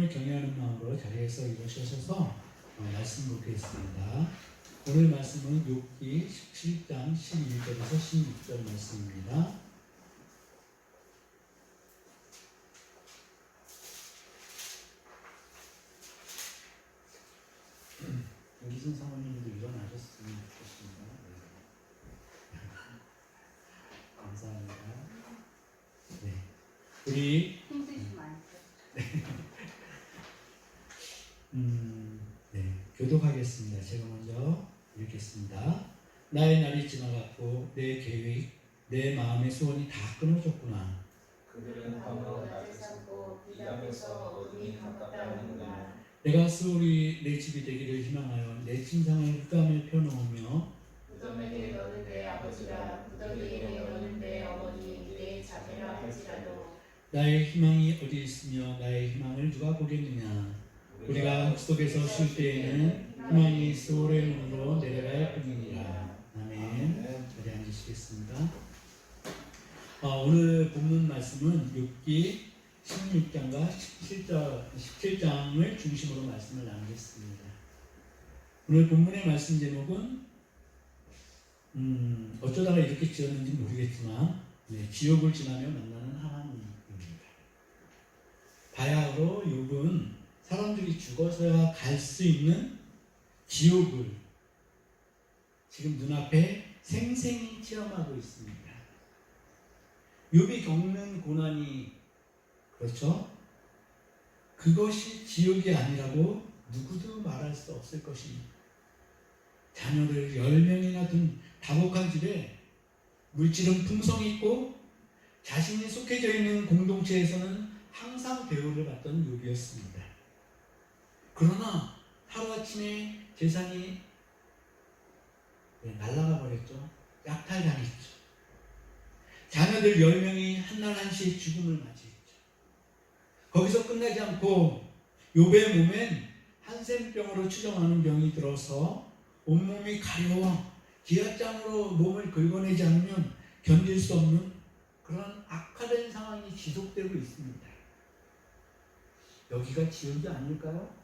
하나님을 경외하는 마음으로 자리에서 일어서셔서 말씀 보겠습니다. 오늘 말씀은 욥기 17장 12절에서 16절 말씀입니다. 김기순 사모님도 일어나셨으면 좋겠습니다. 네. 감사합니다. 네. 우리 네, 교독하겠습니다. 제가 먼저 읽겠습니다. 나의 날이 지나갔고 내 계획, 내 마음의 소원이 다 끊어졌구나. 그들은 밤으로 낮을 삼고 비담에서 어둠이 가깝다는구나. 내가 수월이 내 집이 되기를 희망하여 내 침상을 흙감에 펴놓으며 무덤에게 너는 내 아버지라 무더기에게 너는 내 어머니 내 자매라 할지라도 나의 희망이 어디 있으며 나의 희망을 누가 보겠느냐. 우리가 흙속에서 쉴 때에는 희망이 수월의 문으로 내려갈 뿐이니라. 아멘. 자리 앉으시겠습니다. 오늘 본문 말씀은 욥기 16장과 17장을 중심으로 말씀을 나누겠습니다. 오늘 본문의 말씀 제목은 어쩌다가 이렇게 지었는지 모르겠지만 지옥을 지나며 만나는 하나님입니다. 바야흐로 욥은 사람들이 죽어서야 갈 수 있는 지옥을 지금 눈앞에 생생히 체험하고 있습니다. 욥이 겪는 고난이 그렇죠? 그것이 지옥이 아니라고 누구도 말할 수 없을 것입니다. 자녀를 10명이나 둔 다복한 집에 물질은 풍성이 있고 자신이 속해져 있는 공동체에서는 항상 대우를 받던 욥이었습니다. 그러나 하루아침에 재산이 날아가 버렸죠. 약탈당했죠. 자녀들 10명이 한날 한시에 죽음을 맞이했죠. 거기서 끝나지 않고 욥의 몸엔 한센병으로 추정하는 병이 들어서 온몸이 가려워 기압장으로 몸을 긁어내지 않으면 견딜 수 없는 그런 악화된 상황이 지속되고 있습니다. 여기가 지옥이 아닐까요?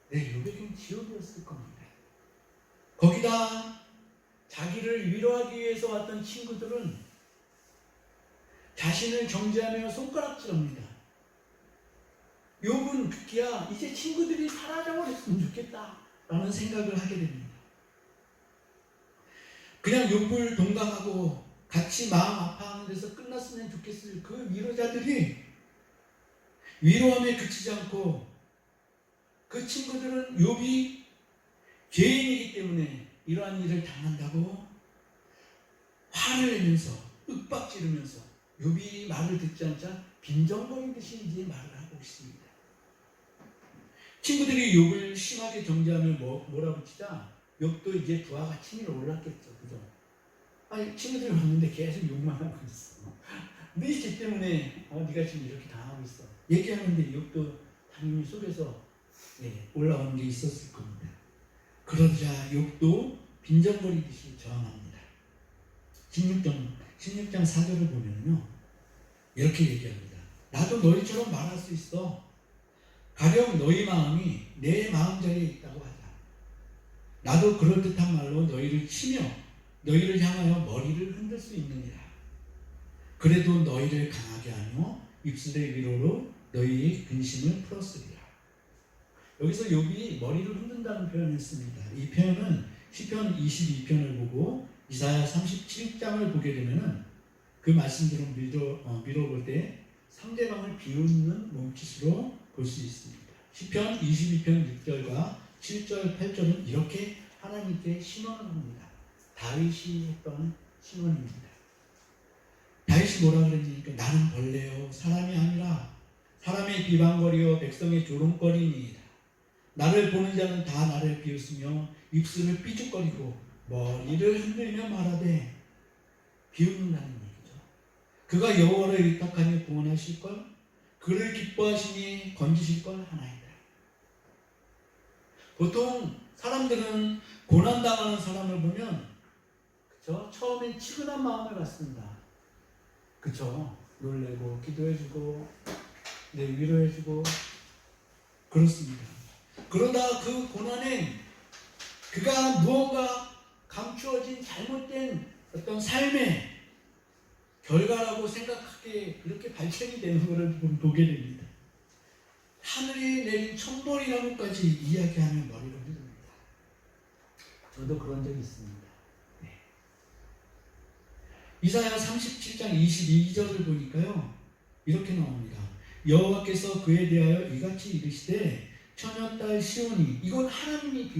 네, 욥에겐 지옥이었을 겁니다. 거기다 자기를 위로하기 위해서 왔던 친구들은 자신을 정죄하며 손가락질합니다. 욥은 급기야 이제 친구들이 사라져버렸으면 좋겠다라는 생각을 하게 됩니다. 그냥 욥을 동감하고 같이 마음 아파하는 데서 끝났으면 좋겠을 그 위로자들이 위로함에 그치지 않고 그 친구들은 욥이 죄인이기 때문에 이러한 일을 당한다고 화를 내면서 윽박지르면서 욥이 말을 듣지 않자 빈정거리듯이 이제 말을 하고 있습니다. 친구들이 욥을 심하게 정죄하며 몰아붙이자 욥도 이제 부하 가치미에 올랐겠죠. 그죠? 아니 친구들이 왔는데 계속 욕만 하고 있어. 네 집 때문에 네가 지금 이렇게 당하고 있어. 얘기하는데 욥도 당연히 속에서 올라오는 게 있었을 겁니다. 그러자 욥도 빈정거리듯이 저항합니다. 16장 4절을 보면요 이렇게 얘기합니다. 나도 너희처럼 말할 수 있어. 가령 너희 마음이 내 마음자리에 있다고 하자. 나도 그럴듯한 말로 너희를 치며 너희를 향하여 머리를 흔들 수 있느니라. 그래도 너희를 강하게 하며 입술의 위로로 너희의 근심을 풀었으리라. 여기서 욥이 머리를 흔든다는 표현을 씁니다. 이 표현은 시편 22편을 보고 이사야 37장을 보게 되면은 그 말씀들을 밀어볼 때 상대방을 비웃는 몸짓으로 볼 수 있습니다. 시편 22편 6절과 7절, 8절은 이렇게 하나님께 신원을 합니다. 다윗이 했던 신원입니다. 다윗이 뭐라 그랬냐니까 나는 벌레요 사람이 아니라 사람의 비방거리요 백성의 조롱거리니이다. 나를 보는 자는 다 나를 비웃으며 입술을 삐죽거리고 머리를 흔들며 말하되 비웃는다는 얘기죠. 그가 여호와를 의탁하니 구원하실걸 그를 기뻐하시니 건지실걸 하나이다. 보통 사람들은 고난당하는 사람을 보면 그쵸? 처음엔 치근한 마음을 갖습니다. 그쵸? 놀래고 기도해주고 위로해주고 그렇습니다. 그러다 그 고난엔 그가 무언가 감추어진 잘못된 어떤 삶의 결과라고 생각하게 그렇게 발전이 되는 것을 보게 됩니다. 하늘이 내린 천벌이라고까지 이야기하며 머리를 흔듭니다. 저도 그런 적이 있습니다. 네. 이사야 37장 22절을 보니까요, 이렇게 나옵니다. 여호와께서 그에 대하여 이같이 이르시되 처녀딸 시온이, 이건 하나님이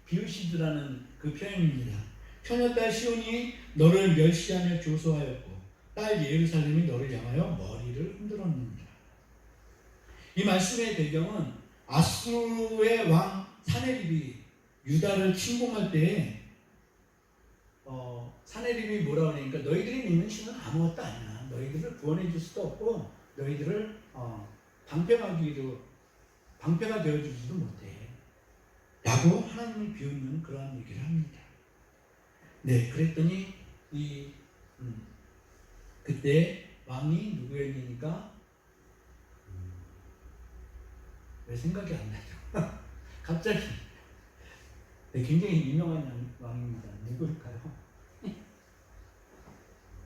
비우시더라는 그 표현입니다. 처녀딸 시온이 너를 멸시하며 조소하였고 딸 예루살렘이 너를 향하여 머리를 흔들었느니라. 이 말씀의 배경은 아수르의 왕 사네립이 유다를 침공할 때에 사네립이 뭐라고 하니까 너희들이 믿는 신은 아무것도 아니야. 너희들을 구원해 줄 수도 없고 너희들을 방패가 되어주지도 못해 라고 하나님이 비웃는 그러한 얘기를 합니다. 네, 그랬더니 그때 왕이 누구였니까 왜 생각이 안 나죠? 갑자기. 네, 굉장히 유명한 왕입니다. 누구일까요?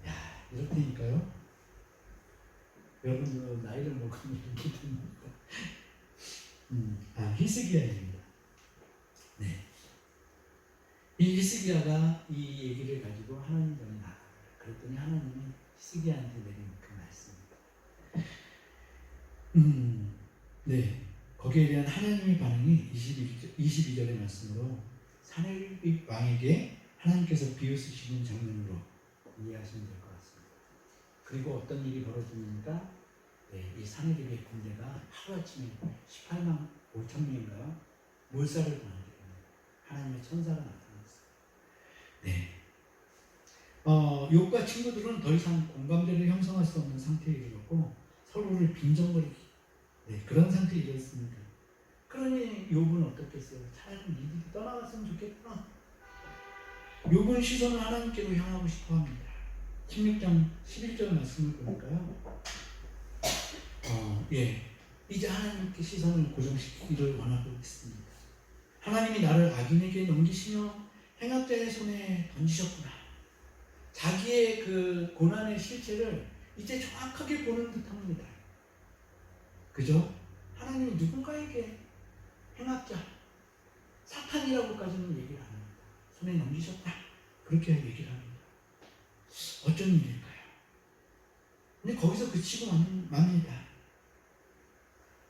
야, 이렇다니까요. 여러분들 나이를 먹으면 이렇게 됩니다. 히스기야입니다. 네. 이 히스기야가 이 얘기를 가지고 하나님 전에 나아가요. 그랬더니 하나님이 히스기야한테 내린 그 말씀입니다. 네. 거기에 대한 하나님의 반응이 22절의 말씀으로 사네립 왕에게 하나님께서 비웃으시는 장면으로 이해하시면 될 것 같습니다. 그리고 어떤 일이 벌어집니까? 네, 이 사네립의 군대가 하루아침에 18만 5천 명인가요? 몰살을 당하게 됩니다. 하나님의 천사가 나타났어요. 네. 욥과 친구들은 더 이상 공감대를 형성할 수 없는 상태에 이르렀고 서로를 빈정거리기, 네, 그런 상태에 이르렀습니다. 그러니 욥은 어떻겠어요? 차라리 니들이 떠나갔으면 좋겠구나. 욥은 시선을 하나님께로 향하고 싶어합니다. 16장 11절 말씀을 보니까요, 이제 하나님께 시선을 고정시키기를 원하고 있습니다. 하나님이 나를 악인에게 넘기시며 행악자의 손에 던지셨구나. 자기의 그 고난의 실체를 이제 정확하게 보는 듯합니다. 그죠? 하나님이 누군가에게 행악자, 사탄이라고까지는 얘기를 안 합니다. 손에 넘기셨다. 그렇게 얘기를 합니다. 어쩐 일일까요? 근데 거기서 그치고 맙니다.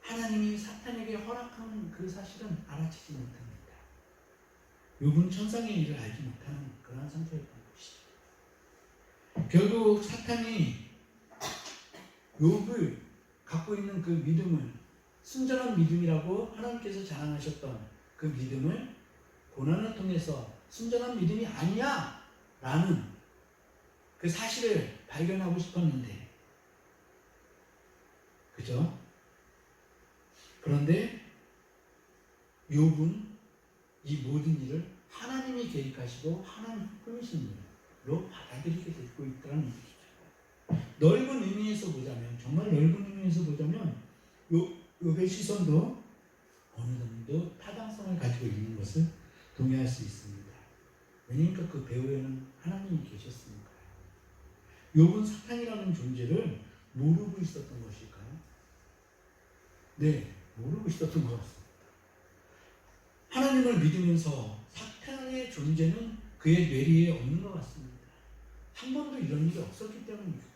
하나님이 사탄에게 허락한 그 사실은 알아채지 못합니다. 욥은 천상의 일을 알지 못하는 그런 상태였던 것이죠. 결국 사탄이 욥을 갖고 있는 그 믿음을, 순전한 믿음이라고 하나님께서 자랑하셨던 그 믿음을 고난을 통해서 순전한 믿음이 아니야 라는 그 사실을 발견하고 싶었는데, 그죠? 그런데 욥은 이 모든 일을 하나님이 계획하시고 하나님 꾸미신 일로 받아들이게 되고 있다는 얘기죠. 넓은 의미에서 보자면, 정말 넓은 의미에서 보자면 욥의 시선도 어느 정도 타당성을 가지고 있는 것을 동의할 수 있습니다. 왜냐니까 그 배후에는 하나님이 계셨으니까요. 욥은 사탄이라는 존재를 모르고 있었던 것일까요? 네, 모르고 있었던 것 같습니다. 하나님을 믿으면서 사탄의 존재는 그의 뇌리에 없는 것 같습니다. 한 번도 이런 일이 없었기 때문입니다.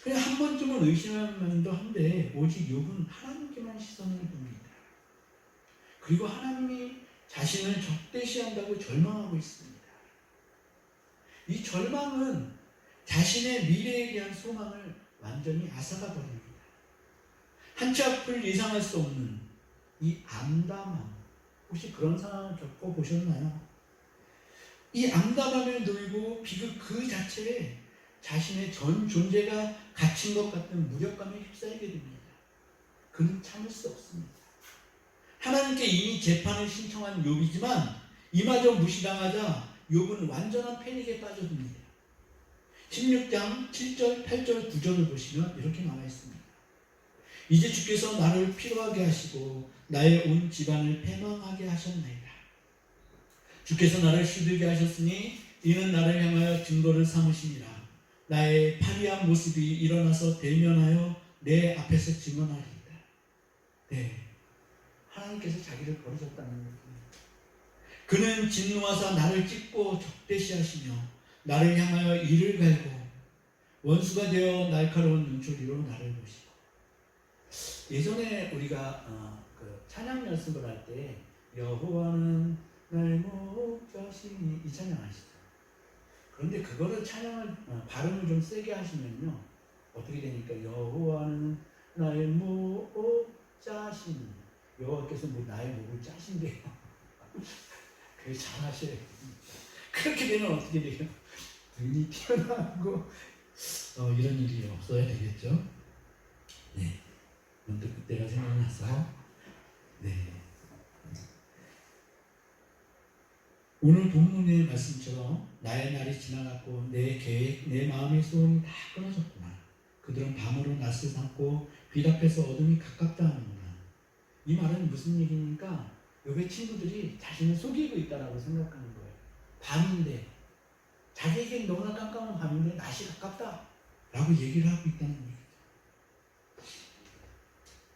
그냥 한 번쯤은 의심할 만도 한데 오직 욥은 하나님께만 시선을 둡니다. 그리고 하나님이 자신을 적대시한다고 절망하고 있습니다. 이 절망은 자신의 미래에 대한 소망을 완전히 앗아가 버립니다. 한치 앞을 예상할 수 없는 이 암담함, 혹시 그런 상황을 겪어보셨나요? 이 암담함에 놓이고 비극 그 자체에 자신의 전 존재가 갇힌 것 같은 무력감에 휩싸이게 됩니다. 그는 참을 수 없습니다. 하나님께 이미 재판을 신청한 욥이지만 이마저 무시당하자 욥은 완전한 패닉에 빠져듭니다. 16장 7절, 8절, 9절을 보시면 이렇게 나와 있습니다. 이제 주께서 나를 피로하게 하시고 나의 온 집안을 패망하게 하셨나이다. 주께서 나를 시들게 하셨으니 이는 나를 향하여 증거를 삼으시니라. 나의 파리한 모습이 일어나서 대면하여 내 앞에서 증언하리이다. 네, 하나님께서 자기를 버리셨다는 겁니다. 그는 진노하사 나를 찢고 적대시하시며 나를 향하여 이를 갈고 원수가 되어 날카로운 눈초리로 나를 보시고. 예전에 우리가 그 찬양 연습을 할 때 여호와는 나의 목자시니 이 찬양 아시죠? 그런데 그거를 찬양을 발음을 좀 세게 하시면요 어떻게 되니까 여호와는 나의 목자시니 여호와께서 나의 목을 짜신대요. 그게 잘하셔요. 그렇게 되면 어떻게 돼요? 눈이 튀어나오고 이런 일이 없어야 되겠죠. 네, 문득 그때가 생각나서 네. 오늘 본문의 말씀처럼 나의 날이 지나갔고 내 계획, 내 마음의 소원이 다 끊어졌구나. 그들은 밤으로 낯을 삼고 빛 앞에서 어둠이 가깝다 하는구나. 이 말은 무슨 얘기입니까? 욥의 친구들이 자신을 속이고 있다라고 생각하는 거예요. 밤인데 자기에겐 너무나 깜깜한 밤인데 낮이 가깝다 라고 얘기를 하고 있다는 얘기죠.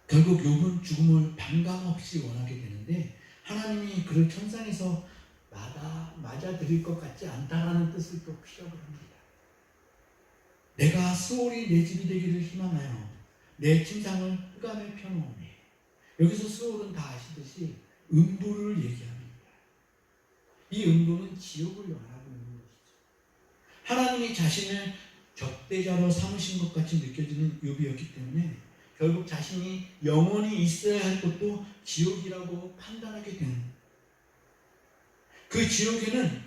결국 욥은 죽음을 반감없이 원하게 되는데 하나님이 그를 천상에서 맞아들일 것 같지 않다라는 뜻을 또 피력을 합니다. 내가 수월이 내 집이 되기를 희망하여 내 침상을 흑암에 펴놓으니. 여기서 수월은 다 아시듯이 음부를 얘기합니다. 이 음부는 지옥을 말하고 있는 것이죠. 하나님이 자신을 적대자로 삼으신 것 같이 느껴지는 욥이었기 때문에 결국 자신이 영원히 있어야 할 곳도 지옥이라고 판단하게 된 그 지옥에는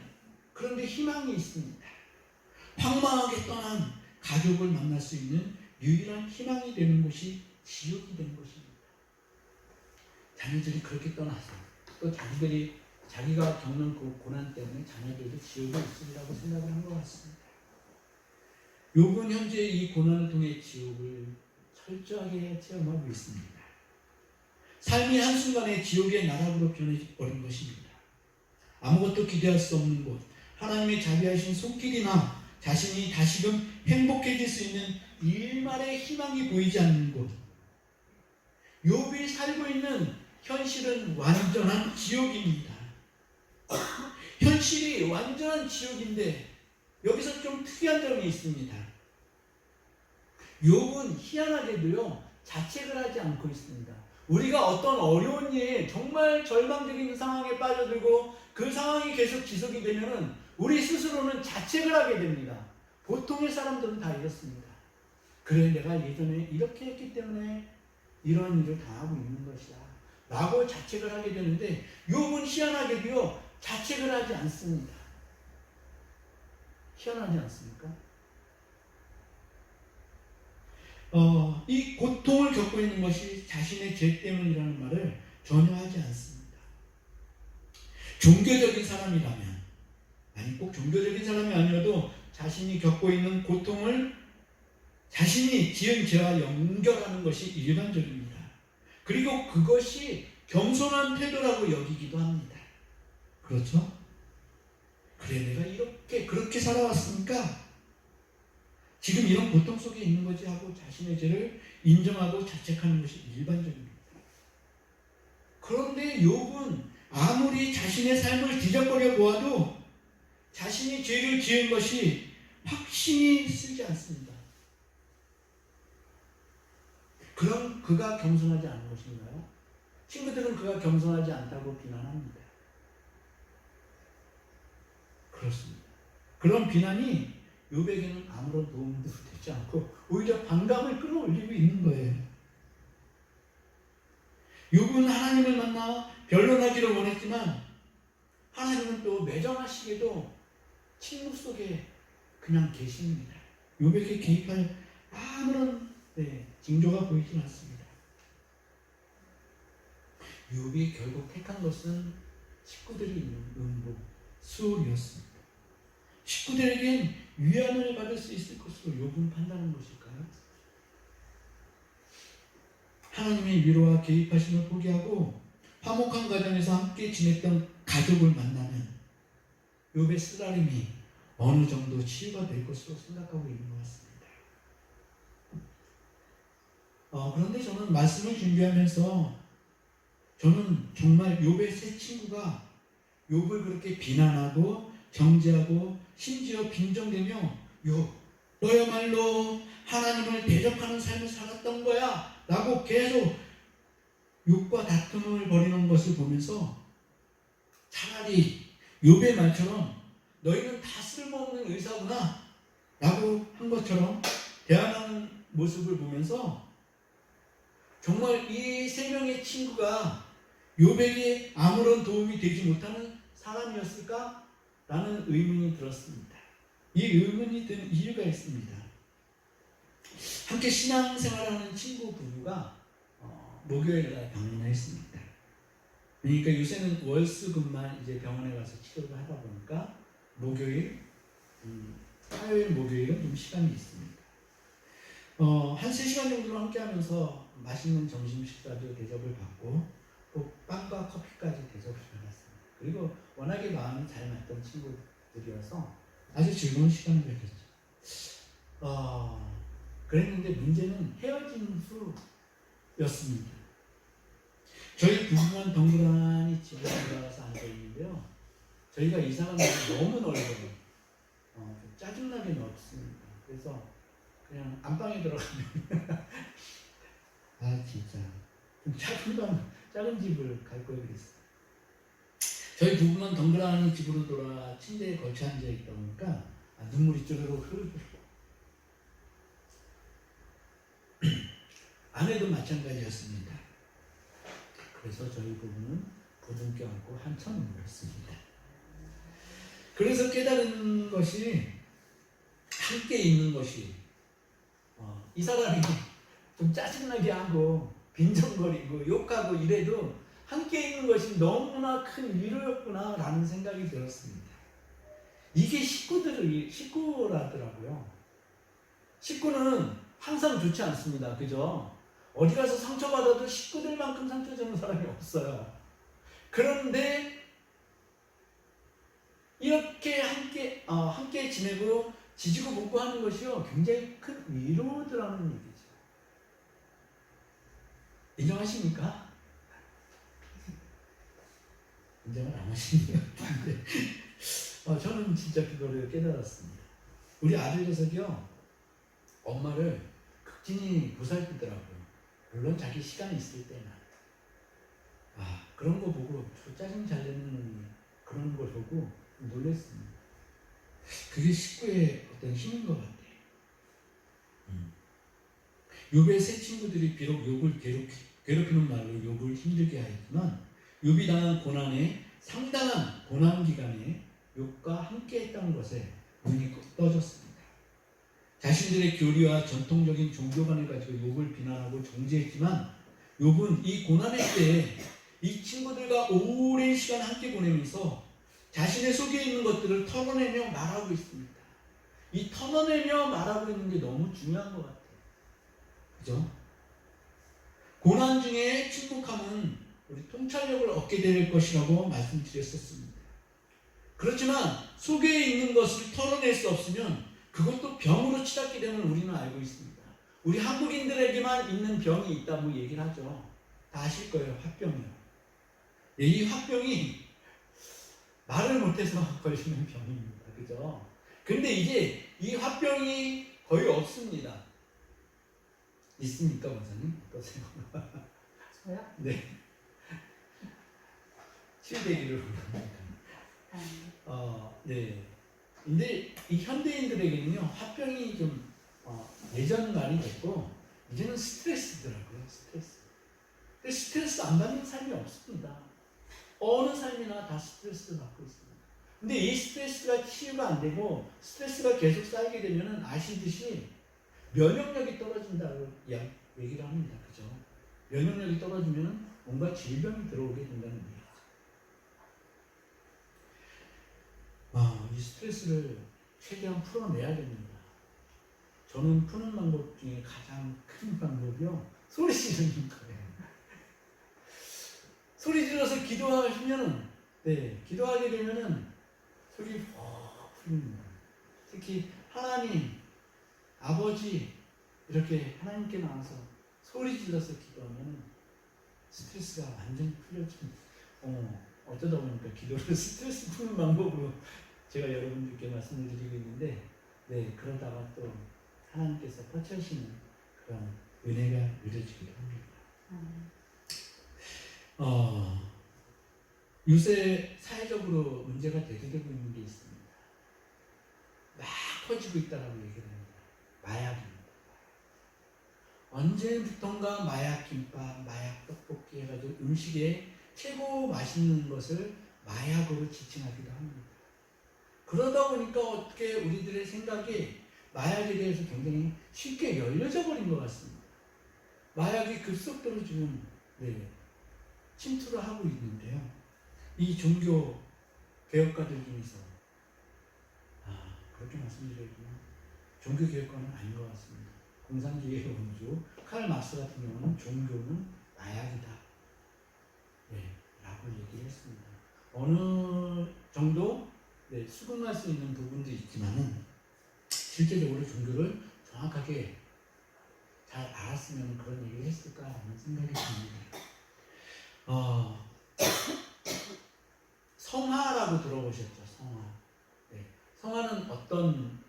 그런데 희망이 있습니다. 황망하게 떠난 가족을 만날 수 있는 유일한 희망이 되는 곳이 지옥이 된 것입니다. 자녀들이 그렇게 떠나서 또 자기가 겪는 그 고난 때문에 자녀들도 지옥에 있으리라고 생각을 한 것 같습니다. 욥은 현재 이 고난을 통해 지옥을 철저하게 체험하고 있습니다. 삶이 한순간에 지옥의 나락으로 변해버린 것입니다. 아무것도 기대할 수 없는 곳, 하나님의 자비하신 손길이나 자신이 다시금 행복해질 수 있는 일말의 희망이 보이지 않는 곳. 욥이 살고 있는 현실은 완전한 지옥입니다. 현실이 완전한 지옥인데 여기서 좀 특이한 점이 있습니다. 욥은 희한하게도요 자책을 하지 않고 있습니다. 우리가 어떤 어려운 일, 정말 절망적인 상황에 빠져들고 그 상황이 계속 지속이 되면은 우리 스스로는 자책을 하게 됩니다. 보통의 사람들은 다 이렇습니다. 그래, 내가 예전에 이렇게 했기 때문에 이런 일을 당하고 있는 것이야 라고 자책을 하게 되는데 욥은 희한하게도요 자책을 하지 않습니다. 희한하지 않습니까? 이 고통을 겪고 있는 것이 자신의 죄 때문이라는 말을 전혀 하지 않습니다. 종교적인 사람이라면, 아니 꼭 종교적인 사람이 아니어도 자신이 겪고 있는 고통을 자신이 지은 죄와 연결하는 것이 일반적입니다. 그리고 그것이 겸손한 태도라고 여기기도 합니다. 그렇죠? 그래, 내가 그렇게 살아왔으니까 지금 이런 고통 속에 있는 거지 하고 자신의 죄를 인정하고 자책하는 것이 일반적입니다. 그런데 욥은 아무리 자신의 삶을 뒤적거려 보아도 자신이 죄를 지은 것이 확신이 쓰지 않습니다. 그럼 그가 겸손하지 않은 것인가요? 친구들은 그가 겸손하지 않다고 비난합니다. 그렇습니다. 그런 비난이 욥에게는 아무런 도움도 되지 않고 오히려 반감을 끌어올리고 있는 거예요. 욥은 하나님을 만나 변론하기를 원했지만 하나님은 또 매정하시게도 침묵 속에 그냥 계십니다. 욥에게 개입할 아무런 징조가 보이지 않습니다. 욥이 결국 택한 것은 식구들이 있는 음부, 수월이었습니다. 식구들에겐 위안을 받을 수 있을 것으로 욥은 판단한 것일까요? 하나님의 위로와 개입하심을 포기하고 화목한 가정에서 함께 지냈던 가족을 만나면 욥의 쓰라림이 어느 정도 치유가 될 것으로 생각하고 있는 것 같습니다. 그런데 저는 말씀을 준비하면서 저는 정말 욥의 세 친구가 욥을 그렇게 비난하고 정죄하고 심지어 빈정대며 욥 너야말로 하나님을 대적하는 삶을 살았던 거야 라고 계속 욥과 다툼을 벌이는 것을 보면서 차라리 욥의 말처럼 너희는 다 쓸모없는 의사구나 라고 한 것처럼 대하는 모습을 보면서 정말 이 세 명의 친구가 욥에게 아무런 도움이 되지 못하는 사람이었을까? 라는 의문이 들었습니다. 이 의문이 든 이유가 있습니다. 함께 신앙생활하는 친구 부부가 목요일날 방문을 했습니다. 그러니까 요새는 월수금만 이제 병원에 가서 치료를 하다 보니까 목요일, 화요일, 목요일은 좀 시간이 있습니다. 한 3시간 정도 함께 하면서 맛있는 점심 식사도 대접을 받고 또 빵과 커피까지 대접을 받았습니다. 그리고 워낙에 마음이 잘 맞던 친구들이어서 아주 즐거운 시간을 가졌죠. 그랬는데 문제는 헤어진 후였습니다. 저희 부부만 덩그러니 집에 들어가서 앉아있는데요. 저희가 이사간 날이 너무 넓어요. 짜증나게 넓습니다. 그래서 그냥 안방에 들어가면 진짜 좀 작은 집을 갈 걸 그랬어요. 저희 부부만 덩그러니 집으로 돌아 침대에 걸쳐 앉아 있다 보니까 눈물이 쪼르륵 흐르더라고요. 아내도 마찬가지였습니다. 그래서 저희 부부는 부둥켜 안고 한참 울었습니다. 그래서 깨달은 것이 함께 있는 것이 이 사람이 좀 짜증나게 하고 빈정거리고 욕하고 이래도 함께 있는 것이 너무나 큰 위로였구나 라는 생각이 들었습니다. 이게 식구라더라고요. 식구는 항상 좋지 않습니다. 그죠? 어디 가서 상처받아도 식구들만큼 상처 주는 사람이 없어요. 그런데 이렇게 함께 지내고 지지고 볶고 하는 것이요 굉장히 큰 위로더라는 얘기죠. 인정하십니까? 인정을 안 하시는 것 같은데 저는 진짜 그거를 깨달았습니다. 우리 아들 녀석이요 엄마를 극진히 보살피더라고요. 물론 자기 시간이 있을 때나 그런 거 보고 짜증 잘 내는 놈이 그런 걸 보고 놀랐습니다. 그게 식구의 어떤 힘인 것 같아요. 욥의 세 친구들이 비록 욥을 괴롭히는 말로 욥을 힘들게 하였지만 욥이 당한 고난에 상당한 고난 기간에 욥과 함께했다는 것에 눈이 떠졌습니다. 자신들의 교리와 전통적인 종교관을 가지고 욥을 비난하고 정죄했지만 욥은 이 고난의 때에 이 친구들과 오랜 시간 함께 보내면서 자신의 속에 있는 것들을 털어내며 말하고 있습니다. 이 털어내며 말하고 있는 게 너무 중요한 것 같아요. 그죠? 고난 중에 침묵함은 우리 통찰력을 얻게 될 것이라고 말씀드렸었습니다. 그렇지만 속에 있는 것을 털어낼 수 없으면 그것도 병으로 치닫게 되는 우리는 알고 있습니다. 우리 한국인들에게만 있는 병이 있다고 얘기를 하죠. 다 아실 거예요. 화병이요. 이 화병이 말을 못해서 걸리는 병입니다. 그죠? 근데 이제 이 화병이 거의 없습니다. 있습니까, 원사님? 어떠세요? 저요? 네. 치유되기를 바랍니다. 네. 근데 이 현대인들에게는요, 화병이 좀 예전 말이 됐고, 이제는 스트레스더라고요, 스트레스. 근데 스트레스 안 받는 삶이 없습니다. 어느 삶이나 다 스트레스를 받고 있습니다. 근데 이 스트레스가 치유가 안 되고, 스트레스가 계속 쌓이게 되면 아시듯이 면역력이 떨어진다고 얘기를 합니다. 그죠? 면역력이 떨어지면 뭔가 질병이 들어오게 된다는 얘기죠. 이 스트레스를 최대한 풀어내야 됩니다. 저는 푸는 방법 중에 가장 큰 방법이요. 소리 지르는 거예요. 소리 질러서 기도하시면은, 네, 기도하게 되면은 속이 푹 풀립니다. 특히 하나님, 아버지, 이렇게 하나님께 나와서 소리 질러서 기도하면 스트레스가 완전히 풀려집니다. 어쩌다 보니까 기도를 스트레스 푸는 방법으로 제가 여러분들께 말씀을 드리고 있는데, 네, 그러다가 또 하나님께서 퍼치하시는 그런 은혜가 누려지기도 합니다. 요새 사회적으로 문제가 대두되고 있는 게 있습니다. 막 퍼지고 있다라고 얘기를 합니다. 마약입니다. 언제부턴가 마약 김밥, 마약 떡볶이 해가지고 음식에 최고 맛있는 것을 마약으로 지칭하기도 합니다. 그러다 보니까 어떻게 우리들의 생각이 마약에 대해서 굉장히 쉽게 열려져 버린 것 같습니다. 마약이 급속도로 지금 침투를 하고 있는데요. 이 종교 개혁가들 중에서 그렇게 말씀드리겠지만 종교 개혁가는 아닌 것 같습니다. 공산주의의 원조 칼 막스 같은 경우는 종교는 마약이다, 라고 얘기를 했습니다. 어느 정도 수긍할 수 있는 부분도 있지만은 실제적으로 종교를 정확하게 잘 알았으면 그런 얘기를 했을까라는 생각이 듭니다. 성화라고 들어보셨죠? 성화. 성화는 어떤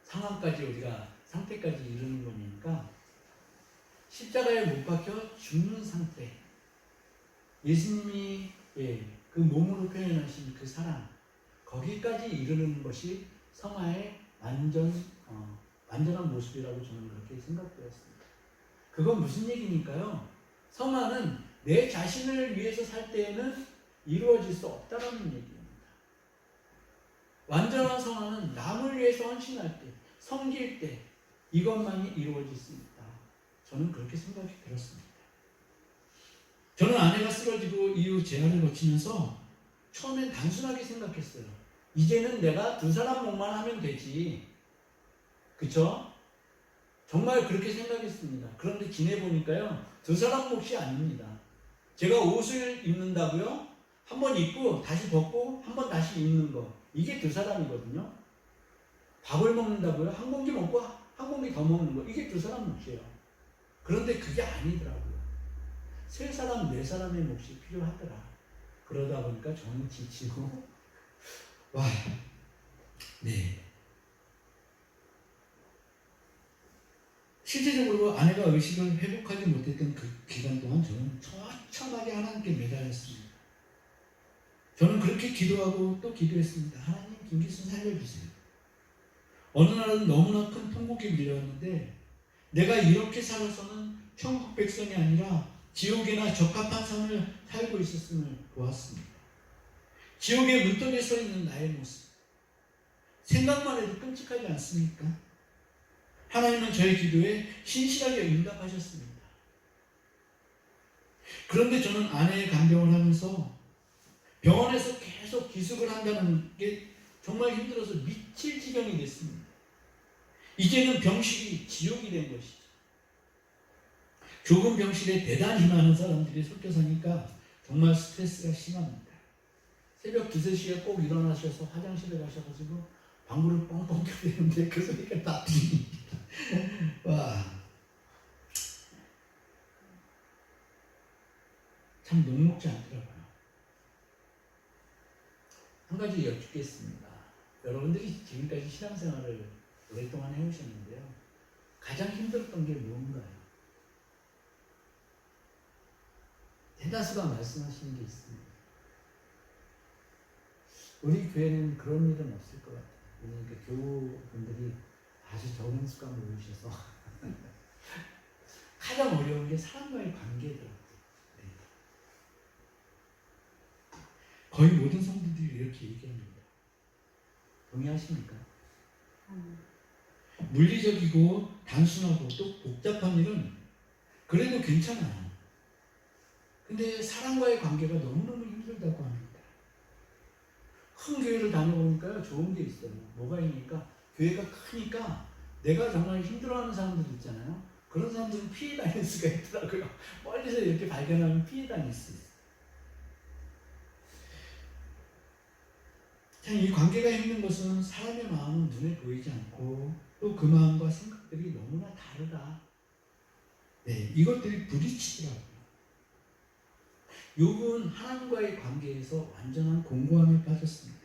상황까지 우리가 상태까지 이르는 거니까 십자가에 못 박혀 죽는 상태. 예수님이 그 몸으로 표현하신 그 사랑, 거기까지 이르는 것이 성화의 완전한 모습이라고 저는 그렇게 생각되었습니다. 그건 무슨 얘기니까요? 성화는 내 자신을 위해서 살 때에는 이루어질 수 없다라는 얘기입니다. 완전한 성화는 남을 위해서 헌신할 때, 섬길 때 이것만이 이루어질 수 있다. 저는 그렇게 생각이 들었습니다. 저는 아내가 쓰러지고 이후 재활을 거치면서 처음엔 단순하게 생각했어요. 이제는 내가 두 사람 목만 하면 되지. 그쵸? 정말 그렇게 생각했습니다. 그런데 지내보니까요, 두 사람 몫이 아닙니다. 제가 옷을 입는다고요? 한 번 입고 다시 벗고 한 번 다시 입는 거, 이게 두 사람이거든요. 밥을 먹는다고요? 한 공기 먹고 한 공기 더 먹는 거, 이게 두 사람 몫이에요. 그런데 그게 아니더라고요. 세 사람, 네 사람의 몫이 필요하더라. 그러다 보니까 저는 지치고 실제적으로 아내가 의식을 회복하지 못했던 그 기간 동안 저는 처참하게 하나님께 매달렸습니다. 저는 그렇게 기도하고 또 기도했습니다. 하나님, 김기순 살려주세요. 어느 날은 너무나 큰 통곡이 밀려왔는데 내가 이렇게 살아서는 천국 백성이 아니라 지옥에나 적합한 삶을 살고 있었음을 보았습니다. 지옥의 문턱에 서 있는 나의 모습, 생각만 해도 끔찍하지 않습니까? 하나님은 저의 기도에 신실하게 응답하셨습니다. 그런데 저는 아내의 간병을 하면서 병원에서 계속 기숙을 한다는 게 정말 힘들어서 미칠 지경이 됐습니다. 이제는 병실이 지옥이 된 것이죠. 좁은 병실에 대단히 많은 사람들이 섞여 사니까 정말 스트레스가 심합니다. 새벽 2, 3시에 꼭 일어나셔서 화장실에 가셔가지고 방구를 뻥뻥 켜야 되는데 그 소리가 다 들립니다. 참 녹록지 않더라고요. 한 가지 여쭙겠습니다. 여러분들이 지금까지 신앙생활을 오랫동안 해오셨는데요. 가장 힘들었던 게 무언가요? 대다수가 말씀하시는 게 있습니다. 우리 교회는 그런 일은 없을 것 같아요. 그러니까 교우분들이 아주 적은 수가 모이셔서 가장 어려운 게 사람과의 관계더라고요. 거의 모든 성도들이 이렇게 얘기합니다. 동의하십니까? 물리적이고 단순하고 또 복잡한 일은 그래도 괜찮아요. 근데 사람과의 관계가 너무너무 힘들다고 합니다. 큰 교회를 다녀보니까요, 좋은 게 있어요. 뭐가 있습니까? 교회가 크니까 내가 정말 힘들어하는 사람들 있잖아요. 그런 사람들은 피해 다닐 수가 있더라고요. 멀리서 이렇게 발견하면 피해 다닐 수 있어요. 참 이 관계가 힘든 것은 사람의 마음은 눈에 보이지 않고 또 그 마음과 생각들이 너무나 다르다. 네, 이것들이 부딪히더라고요. 욥은 하나님과의 관계에서 완전한 공고함에 빠졌습니다.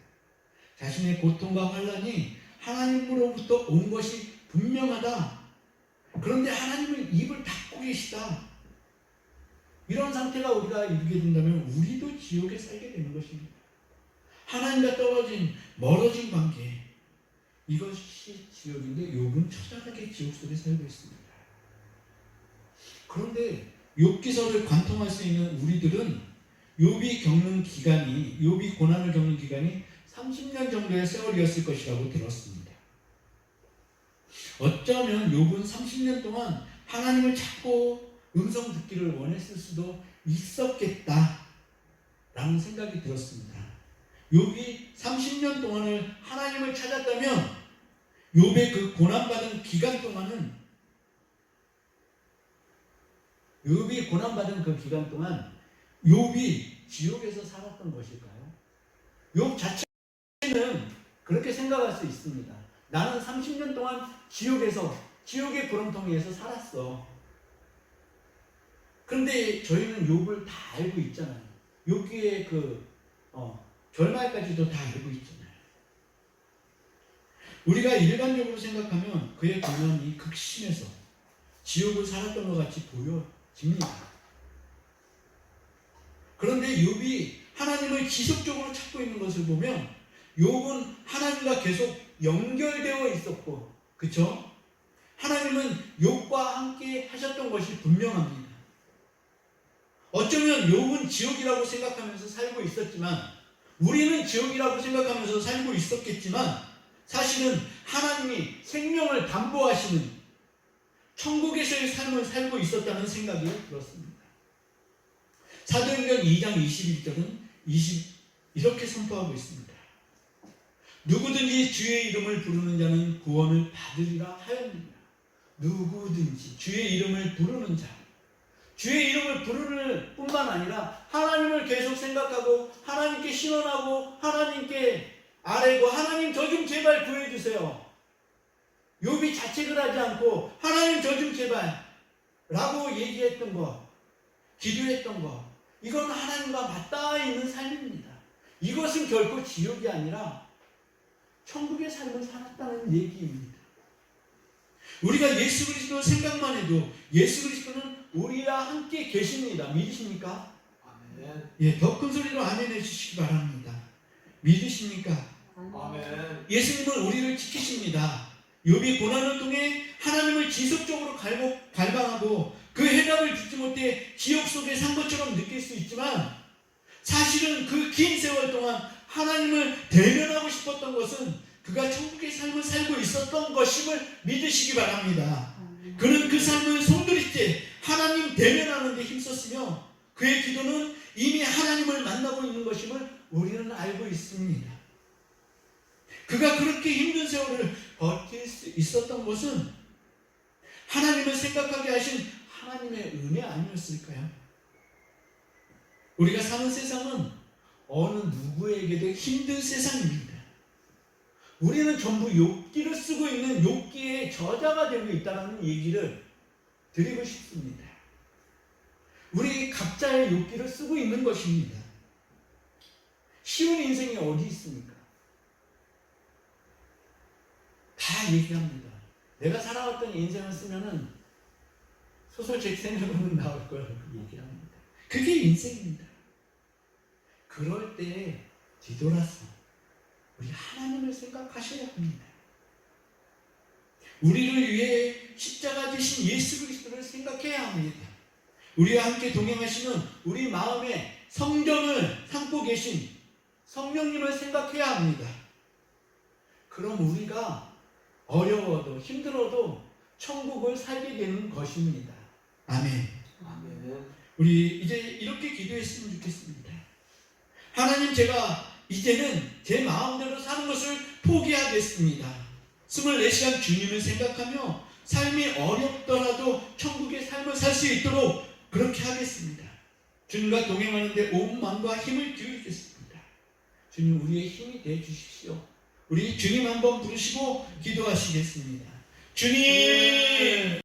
자신의 고통과 환난이 하나님으로부터 온 것이 분명하다. 그런데 하나님은 입을 닫고 계시다. 이런 상태가 우리가 이루게 된다면 우리도 지옥에 살게 되는 것입니다. 하나님과 떨어진 멀어진 관계, 이것이 지옥인데 욥은 처절하게 지옥 속에 살고 있습니다. 그런데 욥기서를 관통할 수 있는 우리들은 욥이 고난을 겪는 기간이 30년 정도의 세월이었을 것이라고 들었습니다. 어쩌면 욥은 30년 동안 하나님을 찾고 음성 듣기를 원했을 수도 있었겠다라는 생각이 들었습니다. 욥이 30년 동안을 하나님을 찾았다면 욥의 그 고난받은 기간 동안 욥이 지옥에서 살았던 것일까요? 욥 자체는 그렇게 생각할 수 있습니다. 나는 30년 동안 지옥의 구렁텅이에서 살았어. 그런데 저희는 욥을 다 알고 있잖아요. 욥기의 결말까지도 다 알고 있잖아요. 우리가 일반적으로 생각하면 그의 고난이 극심해서 지옥을 살았던 것 같이 보여집니다. 그런데 욥이 하나님을 지속적으로 찾고 있는 것을 보면 욥은 하나님과 계속 연결되어 있었고, 그렇죠? 하나님은 욥과 함께 하셨던 것이 분명합니다. 어쩌면 욥은 지옥이라고 생각하면서 살고 있었지만, 우리는 지옥이라고 생각하면서 살고 있었겠지만, 사실은 하나님이 생명을 담보하시는 천국에서의 삶을 살고 있었다는 생각이 들었습니다. 사도행전 2장 21절은 이렇게 선포하고 있습니다. 누구든지 주의 이름을 부르는 자는 구원을 받으리라 하였느니라. 누구든지 주의 이름을 부르는 자, 주의 이름을 부르는 뿐만 아니라 하나님을 계속 생각하고 하나님께 신원하고 하나님께 아뢰고 하나님 저 좀 제발 구해주세요. 욥이 자책을 하지 않고 하나님 저 좀 제발 라고 얘기했던 것, 기도했던 것, 이건 하나님과 맞닿아 있는 삶입니다. 이것은 결코 지옥이 아니라 천국의 삶을 살았다는 얘기입니다. 우리가 예수 그리스도 생각만 해도 예수 그리스도는 우리와 함께 계십니다. 믿으십니까? 아멘. 예, 더 큰 소리로 아멘 해주시기 바랍니다. 믿으십니까? 아멘. 예수님은 우리를 지키십니다. 욥이 고난을 통해 하나님을 지속적으로 갈망하고 그 해답을 듣지 못해 지옥 속에 산 것처럼 느낄 수 있지만, 사실은 그 긴 세월 동안 하나님을 대면하고 싶었던 것은 그가 천국의 삶을 살고 있었던 것임을 믿으시기 바랍니다. 그는 그 삶을 손들이째 하나님 대면하는 데 힘썼으며 그의 기도는 이미 하나님을 만나고 있는 것임을 우리는 알고 있습니다. 그가 그렇게 힘든 세월을 버틸 수 있었던 것은 하나님을 생각하게 하신 하나님의 은혜 아니었을까요? 우리가 사는 세상은 어느 누구에게도 힘든 세상입니다. 우리는 전부 욥기를 쓰고 있는 욥기의 저자가 되고 있다는 얘기를 드리고 싶습니다. 우리 각자의 욥기를 쓰고 있는 것입니다. 쉬운 인생이 어디 있습니까? 다 얘기합니다. 내가 살아왔던 인생을 쓰면은 소설책 3권은 나올 거라고 얘기합니다. 그게 인생입니다. 그럴 때 뒤돌아서 우리 하나님을 생각하셔야 합니다. 우리를 위해 십자가 지신 예수 그리스도를 생각해야 합니다. 우리와 함께 동행하시는 우리 마음에 성전을 삼고 계신 성령님을 생각해야 합니다. 그럼 우리가 어려워도 힘들어도 천국을 살게 되는 것입니다. 아멘. 아멘. 우리 이제 이렇게 기도했으면 좋겠습니다. 하나님, 제가 이제는 제 마음대로 사는 것을 포기하겠습니다. 24시간 주님을 생각하며 삶이 어렵더라도 천국의 삶을 살 수 있도록 그렇게 하겠습니다. 주님과 동행하는데 온 마음과 힘을 기울이겠습니다. 주님, 우리의 힘이 되어 주십시오. 우리 주님 한번 부르시고 기도하시겠습니다. 주님!